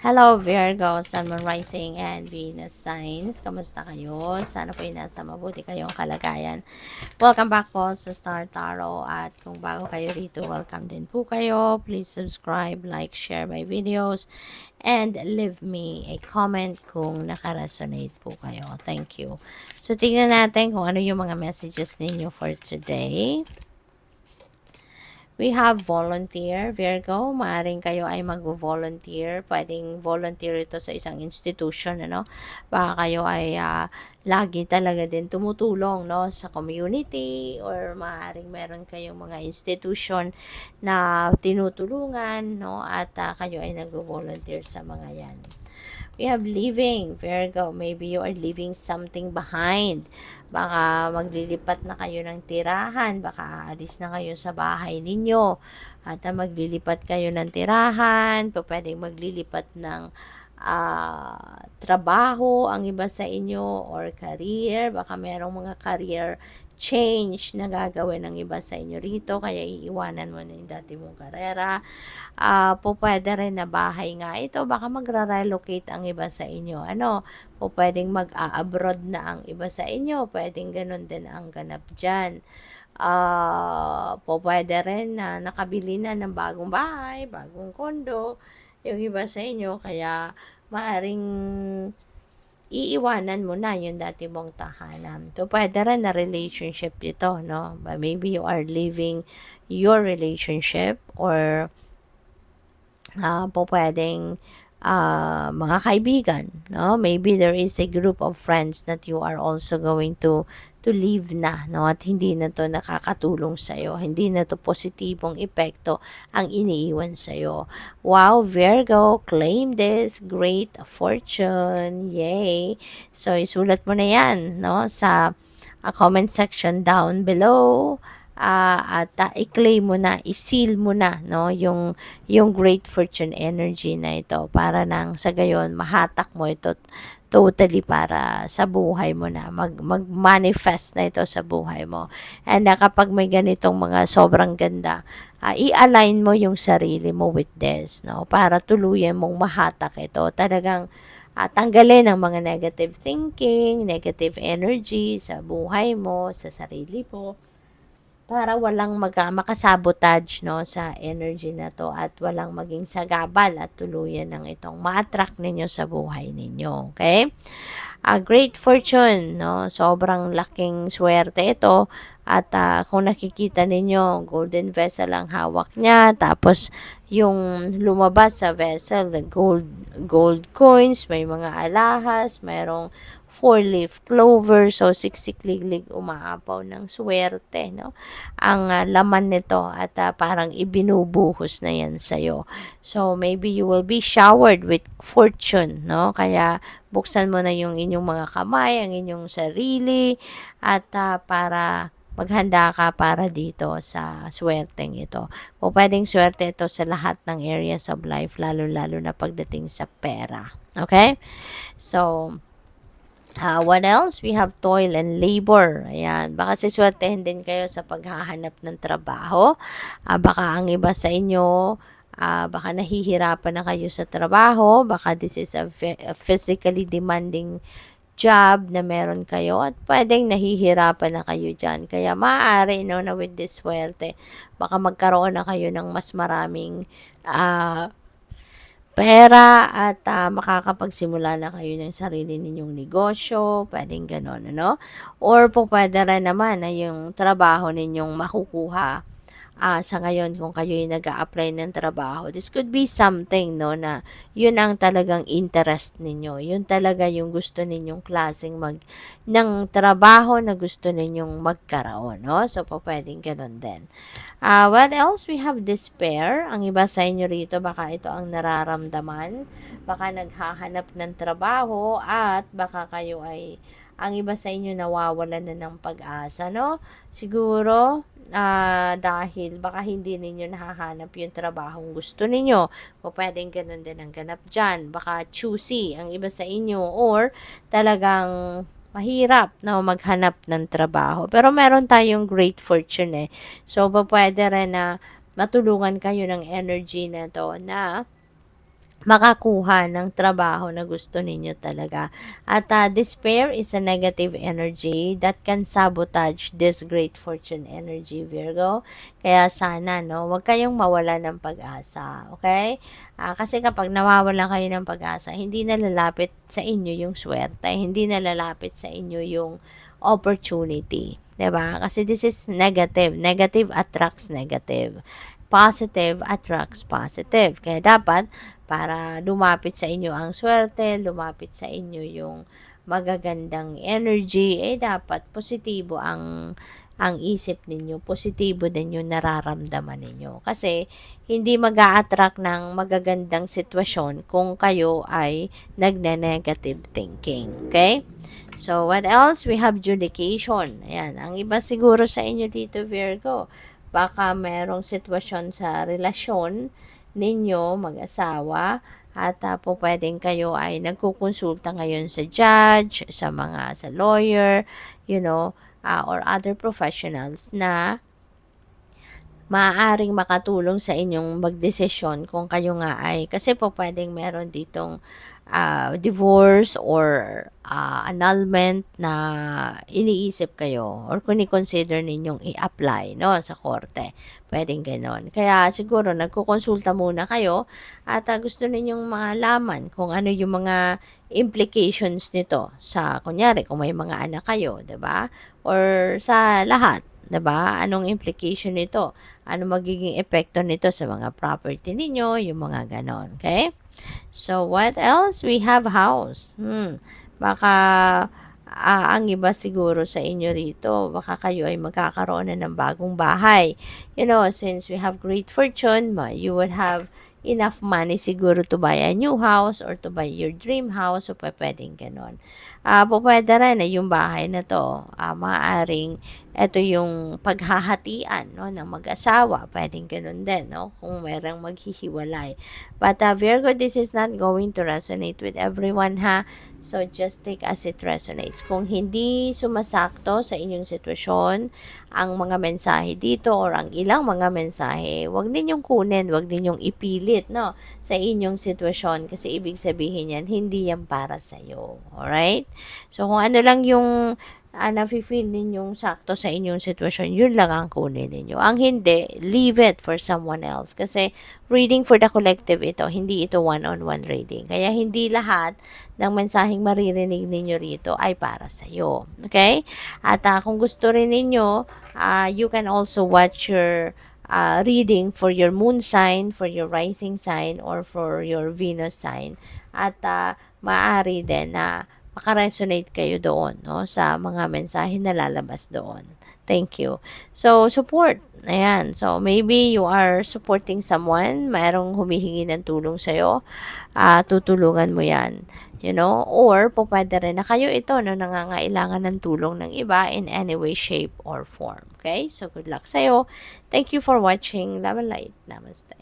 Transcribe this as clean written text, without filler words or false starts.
Hello Virgo, Sun, Moon, Rising, and Venus signs. Kamusta kayo? Sana po nasa mabuti kayong kalagayan. Welcome back po sa Star Tarot at kung bago kayo rito, welcome din po kayo. Please subscribe, like, share my videos, and leave me a comment kung nakaresonate po kayo. Thank you. So, tingnan natin kung ano yung mga messages ninyo for today. We have volunteer, Virgo. Maaring kayo ay mag-volunteer. Pwedeng volunteer ito sa isang institution, ano? Baka kayo ay lagi talaga din tumutulong, no? Sa community or maaring meron kayong mga institution na tinutulungan, no? At kayo ay nag-volunteer sa mga yan. We have leaving, Virgo. Maybe you are leaving something behind. Baka maglilipat na kayo ng tirahan. Baka aalis na kayo sa bahay ninyo. At maglilipat kayo ng tirahan. Pwedeng maglilipat ng trabaho ang iba sa inyo or career. Baka merong mga career change na gagawin ng iba sa inyo rito, kaya iiwanan mo na yung dati mong karera. Pwede rin na bahay nga ito, baka magra-relocate ang iba sa inyo. Pwedeng mag-a-abroad na ang iba sa inyo, pwedeng ganun din ang ganap dyan. Pwede rin na nakabili na ng bagong bahay, bagong kondo, yung iba sa inyo, kaya maaring iiwanan mo na yung dati mong tahanan. So, pwede rin na relationship ito, no? But maybe you are leaving your relationship or pwedeng mga kaibigan, no? Maybe there is a group of friends that you are also going to leave na, no? At hindi na to nakakatulong sa'yo. Hindi na to positibong epekto ang iniiwan sa'yo. Wow, Virgo, claim this great fortune. Yay! So, isulat mo na yan, no? Sa comment section down below. At i-claim mo na, i-seal mo na, no, yung great fortune energy na ito para nang sa gayon mahatak mo ito totally para sa buhay mo na, mag-manifest na ito sa buhay mo. And kapag may ganitong mga sobrang ganda, i-align mo yung sarili mo with this, no, para tuluyan mong mahatak ito. Talagang tanggalin ang mga negative thinking, negative energy sa buhay mo, sa sarili mo, para walang makasabotage, no, sa energy na to at walang maging sagabal at tuluyan ng itong ma-attract ninyo sa buhay ninyo. Okay? A great fortune, no? Sobrang laking swerte ito. At kung nakikita ninyo, golden vessel ang hawak niya. Tapos, yung lumabas sa vessel, the gold coins, may mga alahas, mayroong 4-leaf clover, so siksik-liglig umaapaw ng swerte, no? Ang laman nito at parang ibinubuhos na yan sa'yo. So, maybe you will be showered with fortune, no? Kaya, buksan mo na yung inyong mga kamay, ang inyong sarili, at para maghanda ka para dito sa swerteng ito. Pwedeng swerte ito sa lahat ng areas of life, lalo-lalo na pagdating sa pera. Okay? So, what else? We have toil and labor. Ayan. Baka siswertehin din kayo sa paghahanap ng trabaho. Baka ang iba sa inyo, baka nahihirapan na kayo sa trabaho. Baka this is a physically demanding job na meron kayo at pwedeng nahihirapan na kayo dyan. Kaya maaari, no, na with this swerte, baka magkaroon na kayo ng mas maraming pera at makakapagsimula na kayo ng sarili ninyong negosyo, pwedeng ganon, ano? Or pwede rin naman na yung trabaho ninyong makukuha sa ngayon kung kayo yung nag-a-apply ng trabaho. This could be something, no, na yun ang talagang interest ninyo. Yun talaga yung gusto ninyong klaseng ng trabaho na gusto ninyong magkaroon, no? So, pwedeng ganon din. What else? We have despair. Ang iba sa inyo rito, baka ito ang nararamdaman. Baka naghahanap ng trabaho at baka kayo ay, ang iba sa inyo nawawalan na ng pag-asa, no? Siguro, dahil baka hindi ninyo nahahanap yung trabahong gusto ninyo. O pwedeng ganun din ang ganap dyan. Baka choosy ang iba sa inyo or talagang mahirap na maghanap ng trabaho. Pero meron tayong great fortune eh. So, pwede rin na matulungan kayo ng energy na to na makakuha ng trabaho na gusto ninyo talaga. At despair is a negative energy that can sabotage this great fortune energy, Virgo. Kaya sana, no, huwag kayong mawala ng pag-asa, okay? Kasi kapag nawawalan kayo ng pag-asa, hindi na lalapit sa inyo yung swerte, hindi na lalapit sa inyo yung opportunity. 'Di ba? Kasi this is negative. Negative attracts negative. Positive attracts positive. Kaya dapat para lumapit sa inyo ang swerte, lumapit sa inyo yung magagandang energy, dapat positibo ang isip ninyo, positibo din yung nararamdaman ninyo. Kasi hindi mag-a-attract ng magagandang sitwasyon kung kayo ay nagne-negative thinking. Okay? So, what else? We have judication. Ayan. Ang iba siguro sa inyo dito, Virgo, baka merong sitwasyon sa relasyon ninyo, mag-asawa, at po pwedeng kayo ay nagkukonsulta ngayon sa judge, sa lawyer, or other professionals na maaaring makatulong sa inyong magdesisyon kung kayo nga ay, kasi po pwedeng meron ditong divorce or annulment na iniisip kayo or kung i-consider ninyong i-apply, no, sa korte. Pwedeng ganon. Kaya siguro nagkukonsulta muna kayo at gusto ninyong malaman kung ano yung mga implications nito sa, kunyari, kung may mga anak kayo, 'di ba? Or sa lahat, 'di ba? Anong implication nito? Ano magiging epekto nito sa mga property ninyo, yung mga ganon. Okay? So, what else? We have house. Baka ang iba siguro sa inyo rito, baka kayo ay magkakaroon na ng bagong bahay. Since we have great fortune, you would have enough money siguro to buy a new house or to buy your dream house, o pwedeng ganon. Pwede rin na yung bahay na to, maaaring ito yung paghahatian, no, ng mag-asawa. Pwedeng ganun din, no, kung merong maghihiwalay. But Virgo, this is not going to resonate with everyone, ha? So, just take as it resonates. Kung hindi sumasakto sa inyong sitwasyon, ang mga mensahe dito or ang ilang mga mensahe, wag ninyong kunin, wag ninyong ipilit, no, sa inyong sitwasyon, kasi ibig sabihin yan, hindi yan para sa'yo. Alright? So, kung ano lang yung nafe-feel ninyong sakto sa inyong sitwasyon, yun lang ang kunin ninyo. Ang hindi, leave it for someone else. Kasi reading for the collective ito, hindi ito one-on-one reading. Kaya hindi lahat ng mensaheng maririnig ninyo rito ay para sa iyo. Okay? At kung gusto rin ninyo, you can also watch your reading for your moon sign, for your rising sign, or for your Venus sign. At maaari din na makaresonate kayo doon, no, sa mga mensahe na lalabas doon. Thank you. So, support. Ayan. So, maybe you are supporting someone, mayroong humihingi ng tulong sa'yo, tutulungan mo yan. Or pwede rin na kayo ito, no, nangangailangan ng tulong ng iba in any way, shape, or form. Okay? So, good luck sa'yo. Thank you for watching. Love and light. Namaste.